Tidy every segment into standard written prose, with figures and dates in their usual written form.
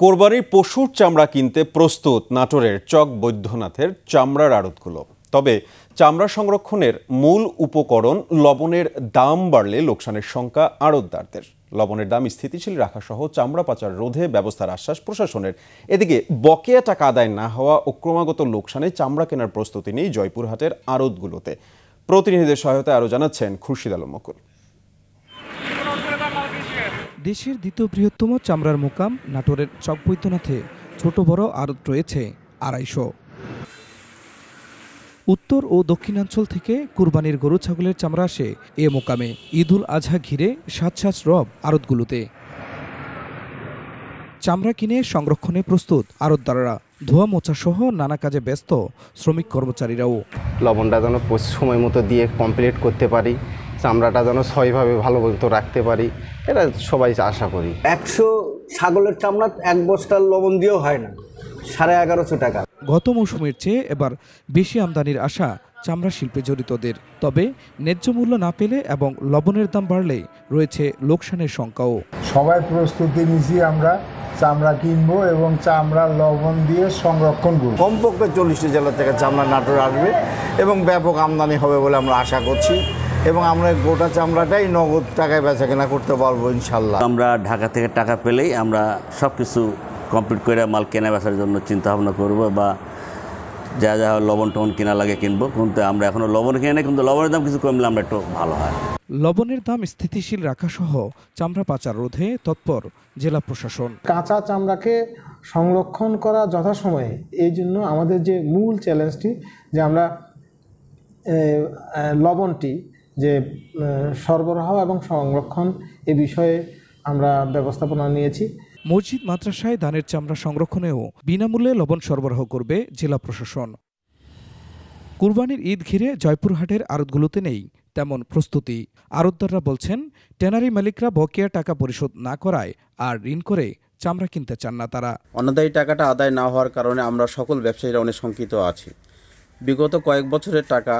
কোরবানির পশুর চামড়া কিনতে প্রস্তুত নাটোরের চক বৈদ্যনাথের চামড়ার আড়তগুলো। তবে চামড়া সংরক্ষণের মূল উপকরণ লবণের দাম বাড়লে লোকসানের শঙ্কা আড়তদারদের। লবণের দাম স্থিতিশীল রাখা সহ চামড়া পাচার রোধে ব্যবস্থার আশ্বাস প্রশাসনের। এদিকে বকেয়া টাকা আদায় না হওয়া ও ক্রমাগত লোকসানে চামড়া কেনার প্রস্তুতি নেই জয়পুরহাটের আড়তগুলোতে। প্রতিনিধিদের সহায়তায় আরও জানাচ্ছেন খুরশিদ আলম মুকুল। দেশের দ্বিতীয় বৃহত্তম চামড়ার মোকাম নাটোরের চক বৈদ্যনাথে ছোট বড় আড়ত রয়েছে ২৫০। উত্তর ও দক্ষিণাঞ্চল থেকে কুরবানির গরু ছাগলের চামড়া আসে এ মোকামে। ঈদুল আজহা ঘিরে সাজ রব আড়তগুলোতে। চামড়া কিনে সংরক্ষণে প্রস্তুত আড়তদাররা। ধোয়া মোছা সহ নানা কাজে ব্যস্ত শ্রমিক কর্মচারীরাও। লবণটা যেন সময় মতো দিয়ে কমপ্লিট করতে পারি, চামড়াটা যেন সহিভাবে ভালো মতো রাখতে পারি, এটা সবাই আশা করি। ১০০ ছাগলের চামড়া এক বস্তার লবণ দিয়েও হয় না, ১১৫০ টাকা। গত মৌসুমের চেয়ে এবার বেশি আমদানির আশা চামড়া শিল্পে জড়িতদের। তবে ন্যায্য মূল্য না পেলে এবং লবণের দাম বাড়লে রয়েছে লোকসানের শঙ্কাও। সবাই প্রস্তুতি নিয়েছি, আমরা চামড়া কিনবো এবং চামড়া লবণ দিয়ে সংরক্ষণ করব। কমপক্ষে ৪০টি জেলা থেকে চামড়া নাটোরে আসবে এবং ব্যাপক আমদানি হবে বলে আমরা আশা করছি এবং আমরা গোটা চামড়াটাই নগদ টাকায় বেচা কেনা করতে পারবো ইনশাল্লাহ। আমরা ঢাকা থেকে টাকা পেলেই আমরা সব কিছু কমপ্লিট করে মাল কেনা বেচার জন্য চিন্তা ভাবনা করবো, বা যা যা লবণ টবণ কেনা লাগে কিনবো। কিন্তু আমরা এখনো লবণ কিনে নেই, কিন্তু লবণের দাম কিছু কমলে আমরা একটু ভালো হয়। লবণের দাম স্থিতিশীল রাখা সহ চামড়া পাচার রোধে তৎপর জেলা প্রশাসন। কাঁচা চামড়াকে সংরক্ষণ করা যথাসময়ে, এই জন্য আমাদের যে মূল চ্যালেঞ্জটি যে আমরা লবণটি যে সরবরাহ এবং সংরক্ষণ এ বিষয়ে আমরা ব্যবস্থাপনা নিয়েছি। মসজিদ মাদ্রাসায় ধানের চামড়া সংরক্ষণেও বিনামূল্যে লবণ সরবরাহ করবে জেলা প্রশাসন। কুরবানির ঈদ ঘিরে জয়পুরহাটের আড়তগুলোতে নেই তেমন প্রস্তুতি। আড়তদাররা বলছেন, ট্যানারি মালিকরা বকেয়া টাকা পরিশোধ না করায় আর ঋণ করে চামড়া কিনতে চান না তারা। অনাদায়ী টাকাটা আদায় না হওয়ার কারণে আমরা সকল ব্যবসায়ীরা অনেক শঙ্কিত আছি। বিগত কয়েক বছরের টাকা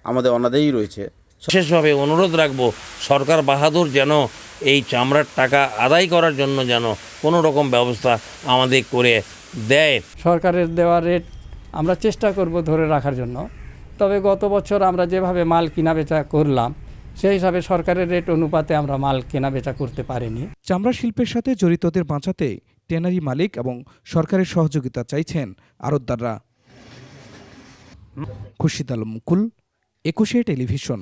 আমাদের অনাদায়ী রয়েছে। বিশেষভাবে অনুরোধ রাখবো, সরকার বাহাদুর যেন এই চামড়ার টাকা আদায় করার জন্য যেন কোনো রকম ব্যবস্থা আমাদের করে দেয়। সরকারের দেওয়া রেট আমরা চেষ্টা করব ধরে রাখার জন্য। তবে গত বছর আমরা যেভাবে মাল কেনাবেচা করলাম, সেই হিসাবে সরকারের রেট অনুপাতে আমরা মাল কেনাবেচা করতে পারিনি। চামড়া শিল্পের সাথে জড়িতদের বাঁচাতে ট্যানারি মালিক এবং সরকারের সহযোগিতা চাইছেন আড়তদাররা। খুরশিদ আলম মুকুল, ২১ টেলিভিশন।